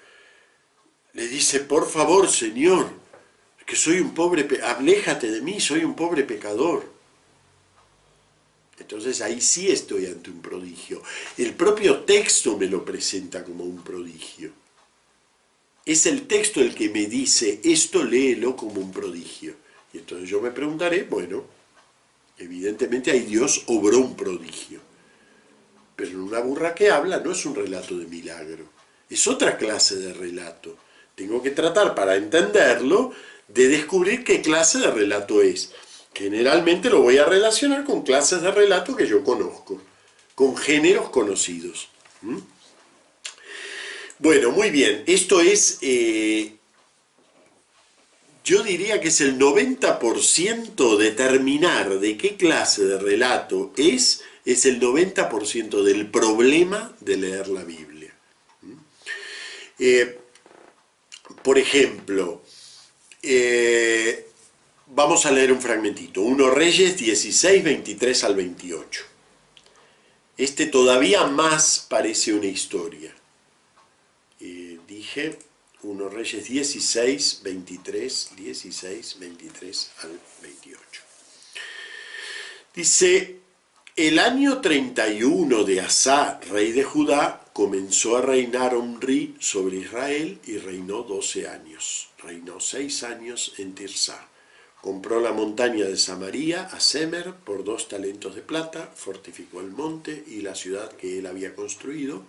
le dice, por favor, Señor, que soy un pobre, aléjate de mí, soy un pobre pecador. Entonces ahí sí estoy ante un prodigio. El propio texto me lo presenta como un prodigio. Es el texto el que me dice, esto léelo como un prodigio. Y entonces yo me preguntaré, bueno, evidentemente ahí Dios obró un prodigio. Pero en una burra que habla no es un relato de milagro, es otra clase de relato. Tengo que tratar, para entenderlo, de descubrir qué clase de relato es. Generalmente lo voy a relacionar con clases de relato que yo conozco, con géneros conocidos. Bueno, muy bien, esto es, yo diría que es el 90% determinar de qué clase de relato es el 90% del problema de leer la Biblia. Por ejemplo, vamos a leer un fragmentito, 1 Reyes 16, 23 al 28. Este todavía más parece una historia. Dije 1 Reyes 16, 23 al 28. Dice, El año 31 de Asa, rey de Judá, comenzó a reinar Omri sobre Israel y reinó 12 años. Reinó 6 años en Tirsá. Compró la montaña de Samaria a Semer por 2 talentos de plata, fortificó el monte y la ciudad que él había construido,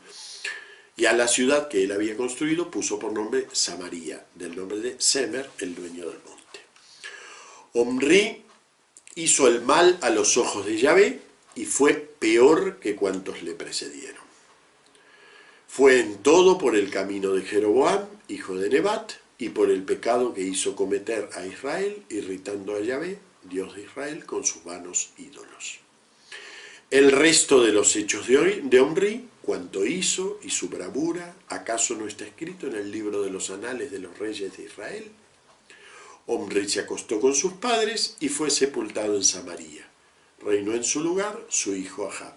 y a la ciudad que él había construido puso por nombre Samaria, del nombre de Semer, el dueño del monte. Omri hizo el mal a los ojos de Yahvé y fue peor que cuantos le precedieron. Fue en todo por el camino de Jeroboam, hijo de Nebat, y por el pecado que hizo cometer a Israel, irritando a Yahvé, Dios de Israel, con sus vanos ídolos. El resto de los hechos de Omri, cuanto hizo y su bravura, ¿acaso no está escrito en el libro de los anales de los reyes de Israel? Omri se acostó con sus padres y fue sepultado en Samaria. Reinó en su lugar su hijo Ahab.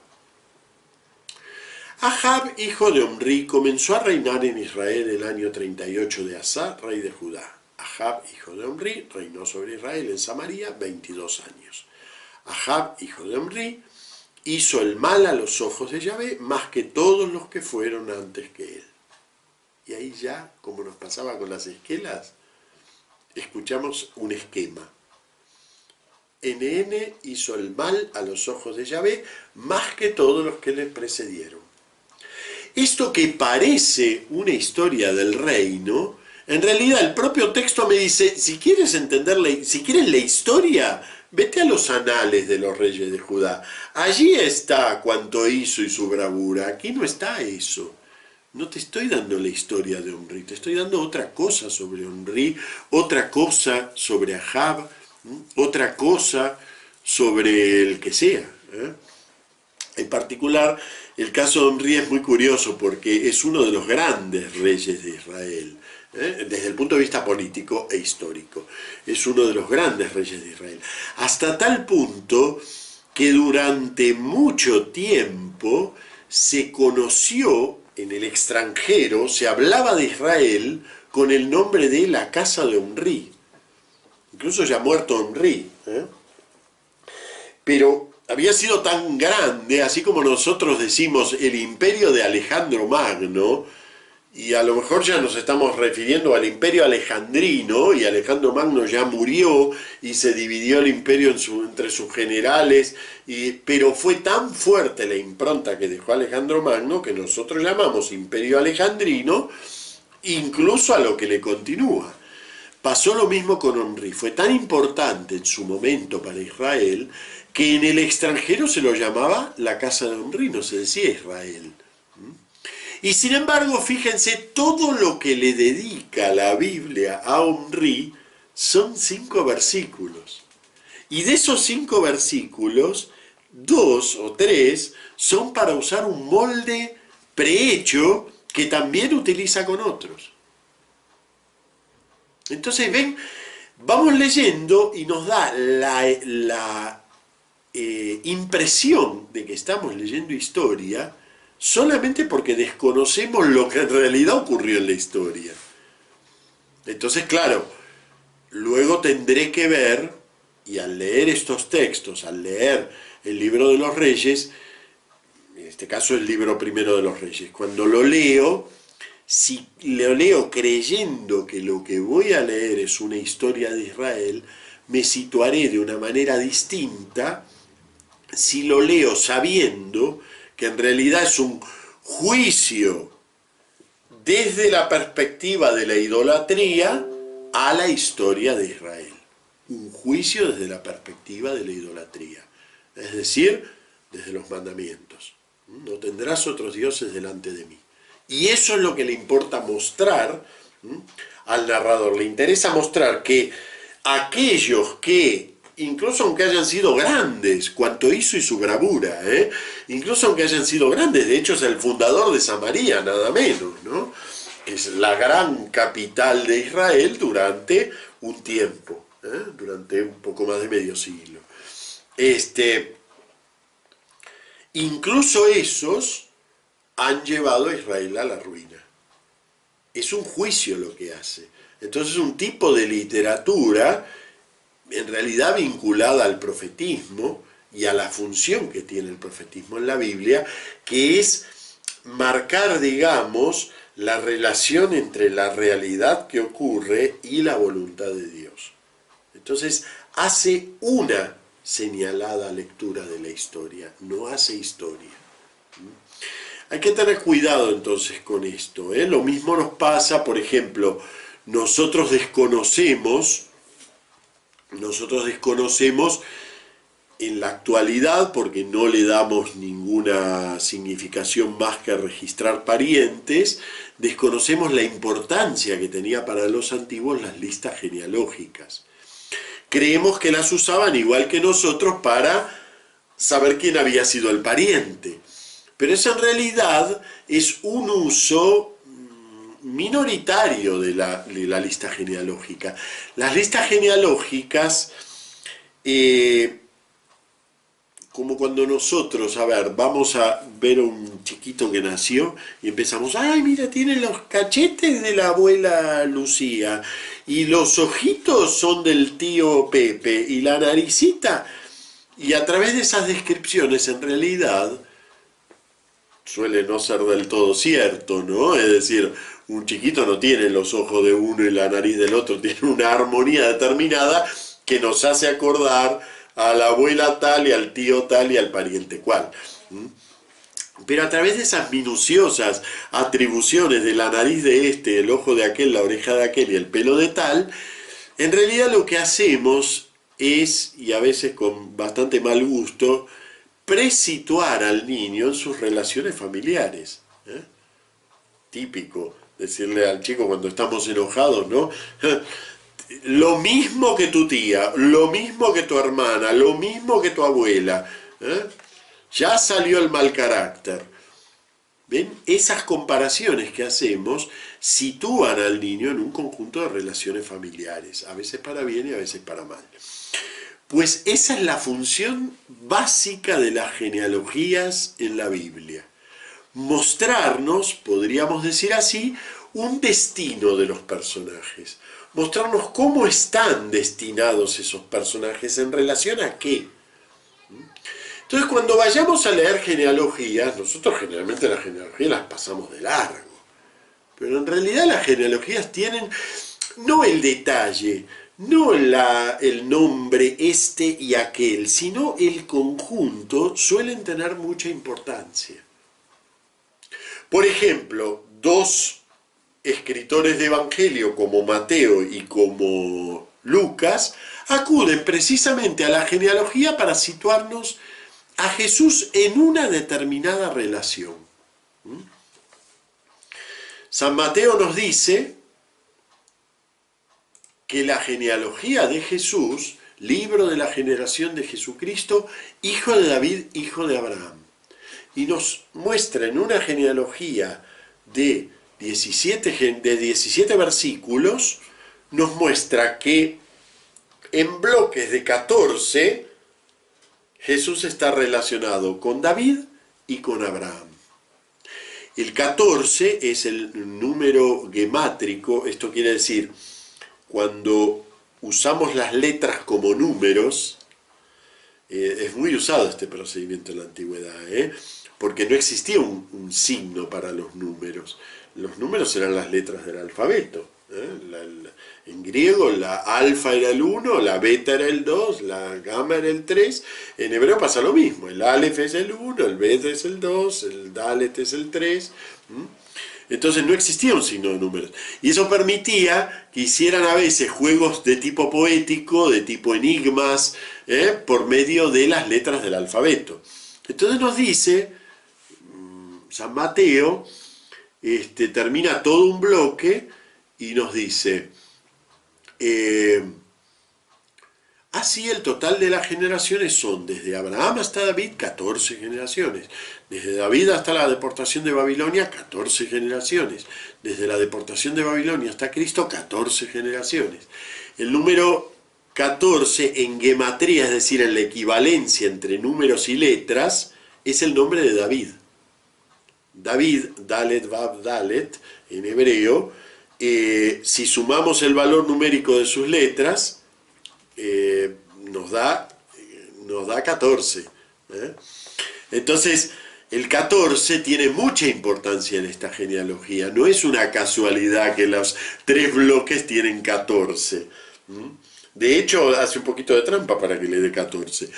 Ahab, hijo de Omri, comenzó a reinar en Israel el año 38 de Asa, rey de Judá. Ahab, hijo de Omri, reinó sobre Israel en Samaria 22 años. Ahab, hijo de Omri, hizo el mal a los ojos de Yahvé más que todos los que fueron antes que él. Y ahí ya, como nos pasaba con las esquelas, escuchamos un esquema. NN hizo el mal a los ojos de Yahvé más que todos los que le precedieron. Esto que parece una historia del reino, en realidad el propio texto me dice, si quieres si quieres la historia, vete a los anales de los reyes de Judá. Allí está cuanto hizo y su bravura. Aquí no está eso. No te estoy dando la historia de Omri, te estoy dando otra cosa sobre Omri, otra cosa sobre Ahab, otra cosa sobre el que sea. En particular, el caso de Omri es muy curioso porque es uno de los grandes reyes de Israel, desde el punto de vista político e histórico. Es uno de los grandes reyes de Israel. Hasta tal punto que durante mucho tiempo se conoció en el extranjero, se hablaba de Israel con el nombre de la casa de Omri. Incluso ya muerto Omri. Pero había sido tan grande, así como nosotros decimos el imperio de Alejandro Magno, y a lo mejor ya nos estamos refiriendo al imperio alejandrino, y Alejandro Magno ya murió y se dividió el imperio entre sus generales, pero fue tan fuerte la impronta que dejó Alejandro Magno que nosotros llamamos imperio alejandrino, incluso a lo que le continúa. Pasó lo mismo con Omri, fue tan importante en su momento para Israel que en el extranjero se lo llamaba la casa de Omri, no se decía Israel. Y sin embargo, fíjense, todo lo que le dedica la Biblia a Omri son 5 versículos. Y de esos 5 versículos, 2 o 3 son para usar un molde prehecho que también utiliza con otros. Entonces, ven, vamos leyendo y nos da la impresión de que estamos leyendo historia solamente porque desconocemos lo que en realidad ocurrió en la historia. Entonces, claro, luego tendré que ver, y al leer estos textos, al leer el libro de los Reyes, en este caso el libro primero de los Reyes, cuando lo leo, si lo leo creyendo que lo que voy a leer es una historia de Israel, me situaré de una manera distinta si lo leo sabiendo que en realidad es un juicio desde la perspectiva de la idolatría a la historia de Israel. Un juicio desde la perspectiva de la idolatría. Es decir, desde los mandamientos. No tendrás otros dioses delante de mí. Y eso es lo que le importa mostrar al narrador. Le interesa mostrar que aquellos que, incluso aunque hayan sido grandes, cuanto hizo y su bravura, incluso aunque hayan sido grandes, de hecho es el fundador de Samaria, nada menos, ¿no? Que es la gran capital de Israel durante un tiempo, durante un poco más de medio siglo. Incluso esos han llevado a Israel a la ruina. Es un juicio lo que hace. Entonces un tipo de literatura en realidad vinculada al profetismo y a la función que tiene el profetismo en la Biblia, que es marcar, digamos, la relación entre la realidad que ocurre y la voluntad de Dios. Entonces, hace una señalada lectura de la historia, no hace historia. Hay que tener cuidado entonces con esto, ¿eh? Lo mismo nos pasa, por ejemplo, nosotros desconocemos en la actualidad, porque no le damos ninguna significación más que registrar parientes, desconocemos la importancia que tenía para los antiguos las listas genealógicas. Creemos que las usaban igual que nosotros para saber quién había sido el pariente. Pero eso en realidad es un uso minoritario de la lista genealógica. Las listas genealógicas, como cuando nosotros, vamos a ver a un chiquito que nació y empezamos, ¡ay, mira, tiene los cachetes de la abuela Lucía! Y los ojitos son del tío Pepe, y la naricita. Y a través de esas descripciones, en realidad, suele no ser del todo cierto, ¿no? Es decir, un chiquito no tiene los ojos de uno y la nariz del otro, tiene una armonía determinada que nos hace acordar a la abuela tal y al tío tal y al pariente cual. Pero a través de esas minuciosas atribuciones de la nariz de este, el ojo de aquel, la oreja de aquel y el pelo de tal, en realidad lo que hacemos es, y a veces con bastante mal gusto, presituar al niño en sus relaciones familiares. Típico decirle al chico cuando estamos enojados, ¿no? Lo mismo que tu tía, lo mismo que tu hermana, lo mismo que tu abuela. Ya salió el mal carácter. ¿Ven? Esas comparaciones que hacemos sitúan al niño en un conjunto de relaciones familiares, a veces para bien y a veces para mal. Pues esa es la función básica de las genealogías en la Biblia. Mostrarnos, podríamos decir así, un destino de los personajes. Mostrarnos cómo están destinados esos personajes, en relación a qué. Entonces, cuando vayamos a leer genealogías, nosotros generalmente las genealogías las pasamos de largo. Pero en realidad las genealogías tienen no el detalle, no el nombre este y aquel, sino el conjunto, suelen tener mucha importancia. Por ejemplo, dos escritores de Evangelio como Mateo y como Lucas acuden precisamente a la genealogía para situarnos a Jesús en una determinada relación. San Mateo nos dice que la genealogía de Jesús, libro de la generación de Jesucristo, hijo de David, hijo de Abraham, y nos muestra en una genealogía de 17 versículos, nos muestra que en bloques de 14 Jesús está relacionado con David y con Abraham. El 14 es el número gemátrico, esto quiere decir, cuando usamos las letras como números, es muy usado este procedimiento en la antigüedad, porque no existía un signo para los números. Los números eran las letras del alfabeto. En griego la alfa era el 1, la beta era el 2, la gamma era el 3. En hebreo pasa lo mismo, el alef es el 1, el beta es el 2, el dalet es el 3. Entonces no existía un signo de números. Y eso permitía que hicieran a veces juegos de tipo poético, de tipo enigmas, por medio de las letras del alfabeto. Entonces nos dice San Mateo, termina todo un bloque y nos dice, así el total de las generaciones son, desde Abraham hasta David, 14 generaciones. Desde David hasta la deportación de Babilonia, 14 generaciones. Desde la deportación de Babilonia hasta Cristo, 14 generaciones. El número 14 en gematría, es decir, en la equivalencia entre números y letras, es el nombre de David. David, Dalet, Vav, Dalet, en hebreo, si sumamos el valor numérico de sus letras, nos da nos da 14. ¿eh? Entonces, el 14 tiene mucha importancia en esta genealogía. No es una casualidad que los 3 bloques tienen 14. De hecho, hace un poquito de trampa para que le dé 14.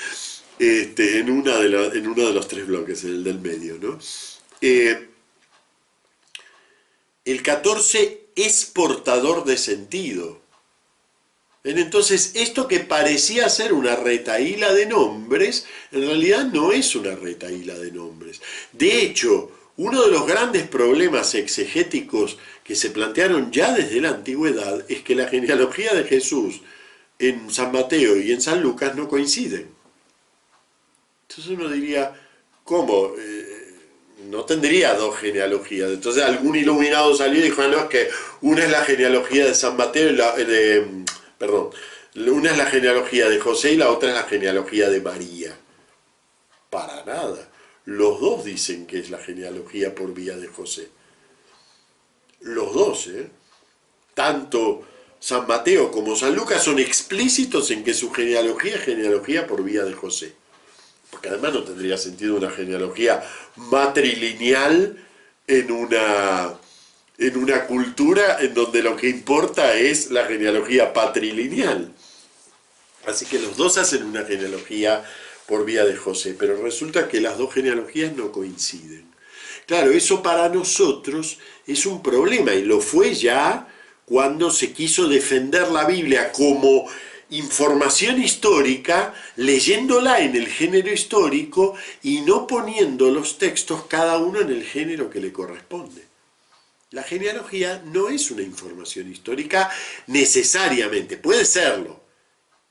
En uno de los 3 bloques, en el del medio, ¿no? El 14 es portador de sentido. Entonces, esto que parecía ser una retahíla de nombres, en realidad no es una retahíla de nombres. De hecho, uno de los grandes problemas exegéticos que se plantearon ya desde la antigüedad es que la genealogía de Jesús en San Mateo y en San Lucas no coinciden. Entonces uno diría, ¿cómo? No tendría 2 genealogías. Entonces algún iluminado salió y dijo, no, es que una es la genealogía de San Mateo y una es la genealogía de José y la otra es la genealogía de María. Para nada. Los 2 dicen que es la genealogía por vía de José. Los 2, Tanto San Mateo como San Lucas son explícitos en que su genealogía es genealogía por vía de José. Porque además no tendría sentido una genealogía matrilineal en una cultura en donde lo que importa es la genealogía patrilineal. Así que los 2 hacen una genealogía por vía de José, pero resulta que las 2 genealogías no coinciden. Claro, eso para nosotros es un problema, y lo fue ya cuando se quiso defender la Biblia como información histórica, leyéndola en el género histórico y no poniendo los textos cada uno en el género que le corresponde. La genealogía no es una información histórica necesariamente, puede serlo.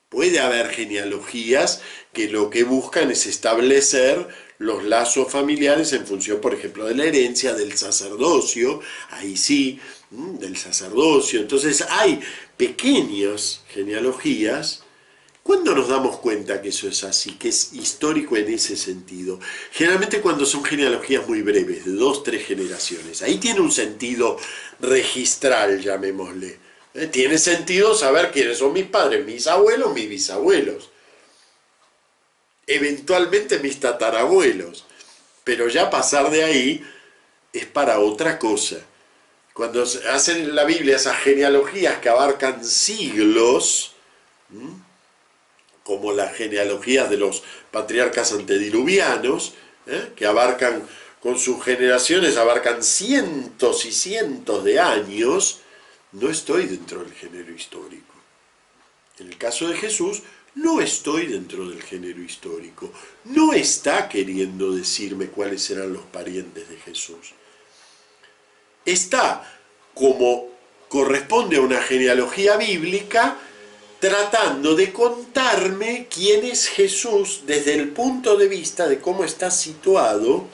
Puede haber genealogías que lo que buscan es establecer los lazos familiares en función, por ejemplo, de la herencia, del sacerdocio, ahí sí, del sacerdocio. Entonces hay pequeñas genealogías. ¿Cuándo nos damos cuenta que eso es así, que es histórico en ese sentido? Generalmente cuando son genealogías muy breves, de 2 o 3 generaciones. Ahí tiene un sentido registral, llamémosle. Tiene sentido saber quiénes son mis padres, mis abuelos, mis bisabuelos. Eventualmente mis tatarabuelos. Pero ya pasar de ahí es para otra cosa. Cuando hacen en la Biblia esas genealogías que abarcan siglos, como las genealogías de los patriarcas antediluvianos, que abarcan, con sus generaciones, abarcan cientos y cientos de años, no estoy dentro del género histórico. En el caso de Jesús, no estoy dentro del género histórico. No está queriendo decirme cuáles serán los parientes de Jesús. Está, como corresponde a una genealogía bíblica, tratando de contarme quién es Jesús desde el punto de vista de cómo está situado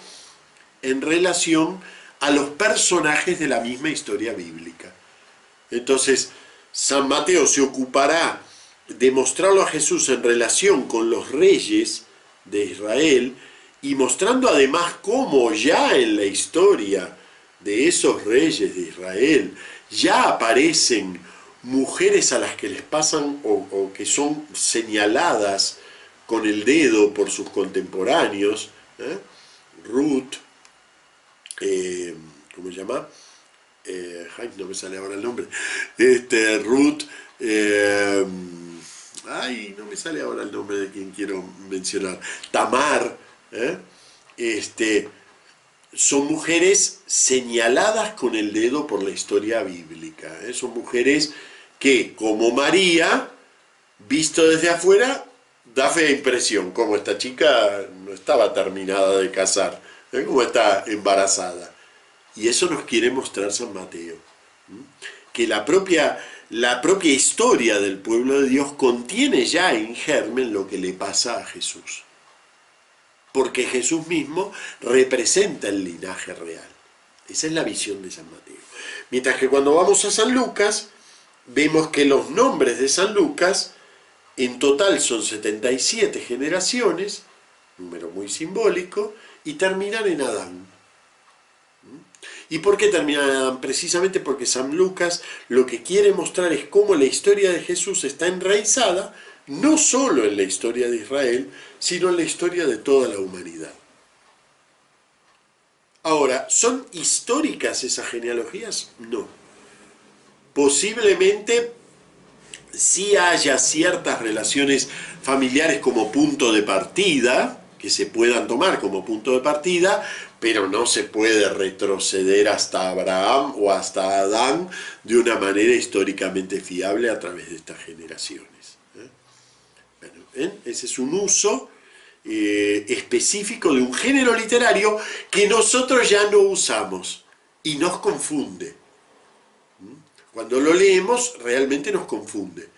en relación a los personajes de la misma historia bíblica. Entonces, San Mateo se ocupará de mostrarlo a Jesús en relación con los reyes de Israel y mostrando además cómo ya en la historia de esos reyes de Israel ya aparecen mujeres a las que les pasan o que son señaladas con el dedo por sus contemporáneos, Ruth, ¿cómo se llama? No me sale ahora el nombre. Ruth, no me sale ahora el nombre de quien quiero mencionar. Tamar, son mujeres señaladas con el dedo por la historia bíblica. Son mujeres que, como María, visto desde afuera, da fea impresión, como esta chica no estaba terminada de casar, como está embarazada. Y eso nos quiere mostrar San Mateo, que la propia historia del pueblo de Dios contiene ya en germen lo que le pasa a Jesús. Porque Jesús mismo representa el linaje real. Esa es la visión de San Mateo. Mientras que cuando vamos a San Lucas, vemos que los nombres de San Lucas en total son 77 generaciones, número muy simbólico, y terminan en Adán. ¿Y por qué terminan en Adán? Precisamente porque San Lucas lo que quiere mostrar es cómo la historia de Jesús está enraizada no solo en la historia de Israel, sino en la historia de toda la humanidad. Ahora, ¿son históricas esas genealogías? No. Posiblemente sí haya ciertas relaciones familiares como punto de partida, que se puedan tomar como punto de partida, pero no se puede retroceder hasta Abraham o hasta Adán de una manera históricamente fiable a través de estas generaciones. Bueno, ese es un uso específico de un género literario que nosotros ya no usamos y nos confunde. Cuando lo leemos realmente nos confunde.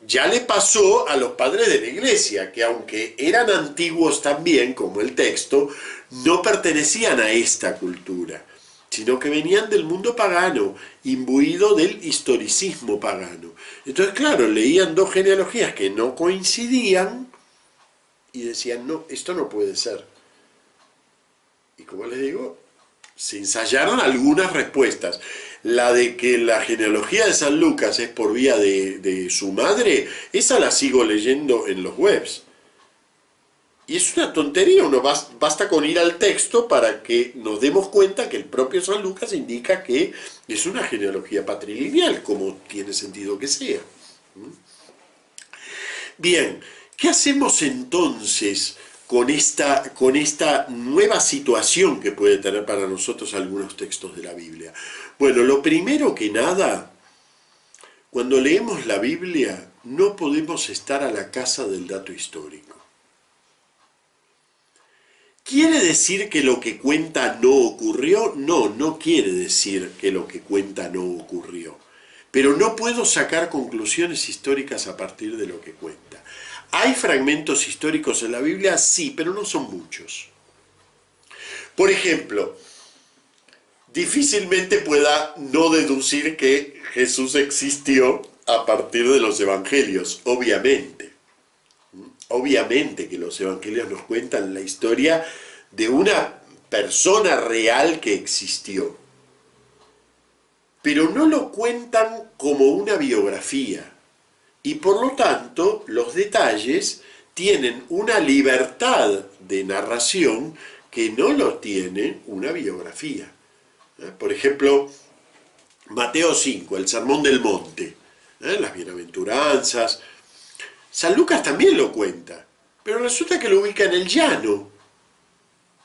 Ya le pasó a los padres de la iglesia, que aunque eran antiguos también, como el texto, no pertenecían a esta cultura, sino que venían del mundo pagano, imbuido del historicismo pagano. Entonces, claro, leían dos genealogías que no coincidían y decían, no, esto no puede ser. Y como les digo, se ensayaron algunas respuestas. La de que la genealogía de San Lucas es por vía de su madre, esa la sigo leyendo en los webs. Y es una tontería, basta con ir al texto para que nos demos cuenta que el propio San Lucas indica que es una genealogía patrilineal, como tiene sentido que sea. Bien, ¿qué hacemos entonces con esta nueva situación que puede tener para nosotros algunos textos de la Biblia? Bueno, lo primero que nada, cuando leemos la Biblia, no podemos estar a la caza del dato histórico. ¿Quiere decir que lo que cuenta no ocurrió? No, no quiere decir que lo que cuenta no ocurrió. Pero no puedo sacar conclusiones históricas a partir de lo que cuenta. ¿Hay fragmentos históricos en la Biblia? Sí, pero no son muchos. Por ejemplo, difícilmente pueda no deducir que Jesús existió a partir de los evangelios, obviamente. Obviamente que los evangelios nos cuentan la historia de una persona real que existió. Pero no lo cuentan como una biografía. Y por lo tanto, los detalles tienen una libertad de narración que no lo tiene una biografía. Por ejemplo, Mateo 5, el Sermón del Monte, las bienaventuranzas. San Lucas también lo cuenta, pero resulta que lo ubica en el llano.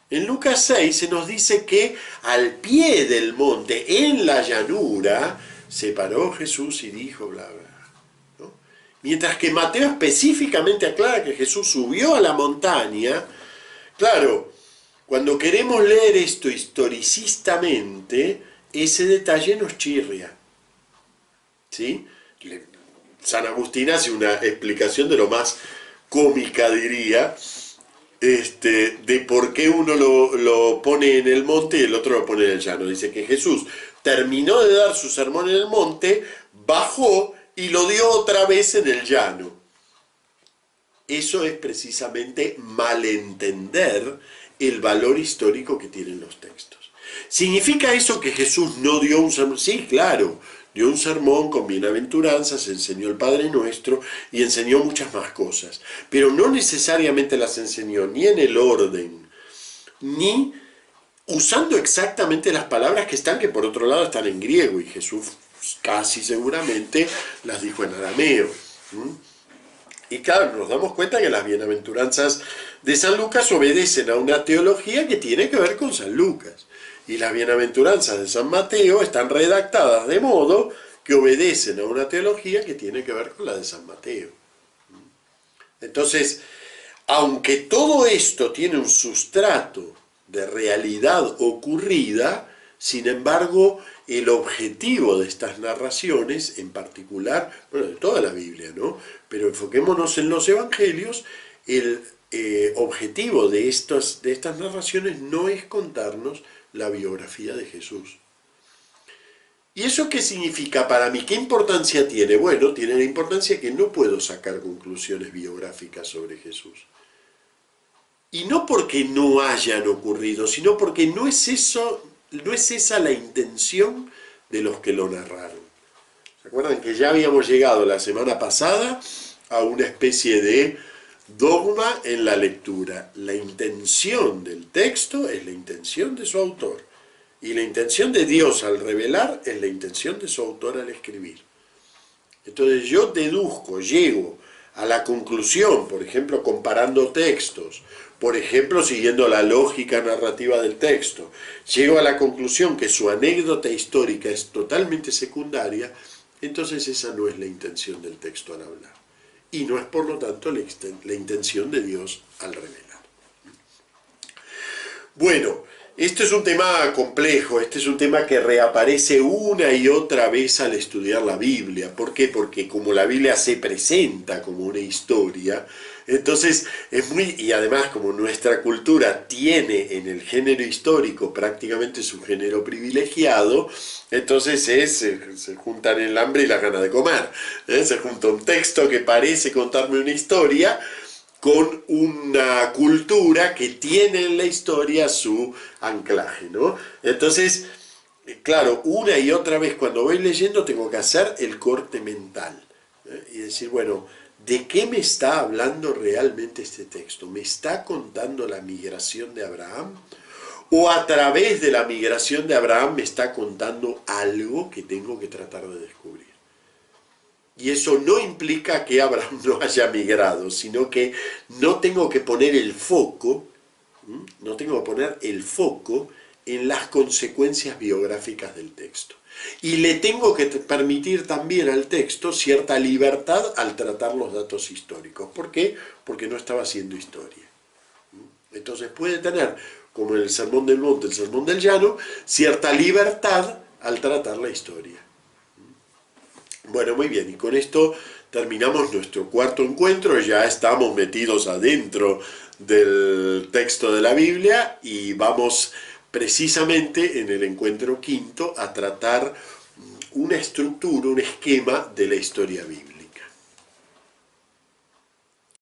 En Lucas 6 se nos dice que al pie del monte, en la llanura, se paró Jesús y dijo bla bla. ¿No? Mientras que Mateo específicamente aclara que Jesús subió a la montaña. Claro, cuando queremos leer esto historicistamente, ese detalle nos chirria. ¿Sí? San Agustín hace una explicación de lo más cómica, diría, de por qué uno lo pone en el monte y el otro lo pone en el llano. Dice que Jesús terminó de dar su sermón en el monte, bajó y lo dio otra vez en el llano. Eso es precisamente malentender el valor histórico que tienen los textos. ¿Significa eso que Jesús no dio un sermón? Sí, claro. Dio un sermón con bienaventuranzas, enseñó el Padre Nuestro y enseñó muchas más cosas. Pero no necesariamente las enseñó ni en el orden, ni usando exactamente las palabras que por otro lado están en griego, y Jesús casi seguramente las dijo en arameo. Y claro, nos damos cuenta que las bienaventuranzas de San Lucas obedecen a una teología que tiene que ver con San Lucas. Y las bienaventuranzas de San Mateo están redactadas de modo que obedecen a una teología que tiene que ver con la de San Mateo. Entonces, aunque todo esto tiene un sustrato de realidad ocurrida, sin embargo, el objetivo de estas narraciones, en particular, bueno, de toda la Biblia, ¿no? Pero enfoquémonos en los evangelios, el objetivo de estas narraciones no es contarnos la biografía de Jesús. ¿Y eso qué significa para mí? ¿Qué importancia tiene? Bueno, tiene la importancia que no puedo sacar conclusiones biográficas sobre Jesús. Y no porque no hayan ocurrido, sino porque no es esa la intención de los que lo narraron. ¿Se acuerdan que ya habíamos llegado la semana pasada a una especie de dogma en la lectura. La intención del texto es la intención de su autor. Y la intención de Dios al revelar es la intención de su autor al escribir. Entonces yo deduzco, llego a la conclusión, por ejemplo, comparando textos, por ejemplo, siguiendo la lógica narrativa del texto, llego a la conclusión que su anécdota histórica es totalmente secundaria, entonces esa no es la intención del texto al hablar. Y no es, por lo tanto, la intención de Dios al revelar. Bueno, esto es un tema complejo, este es un tema que reaparece una y otra vez al estudiar la Biblia. ¿Por qué? Porque como la Biblia se presenta como una historia, entonces es muy, y además como nuestra cultura tiene en el género histórico prácticamente su género privilegiado, entonces se juntan el hambre y la gana de comer. Se junta un texto que parece contarme una historia con una cultura que tiene en la historia su anclaje, ¿no? Entonces, claro, una y otra vez cuando voy leyendo tengo que hacer el corte mental, y decir, bueno, ¿de qué me está hablando realmente este texto? ¿Me está contando la migración de Abraham? ¿O a través de la migración de Abraham me está contando algo que tengo que tratar de descubrir? Y eso no implica que Abraham no haya migrado, sino que no tengo que poner el foco, en las consecuencias biográficas del texto. Y le tengo que permitir también al texto cierta libertad al tratar los datos históricos. ¿Por qué? Porque no estaba haciendo historia. Entonces puede tener, como en el Sermón del Monte, el Sermón del Llano, cierta libertad al tratar la historia. Bueno, muy bien, y con esto terminamos nuestro cuarto encuentro, ya estamos metidos adentro del texto de la Biblia y vamos precisamente en el encuentro quinto a tratar una estructura, un esquema de la historia bíblica.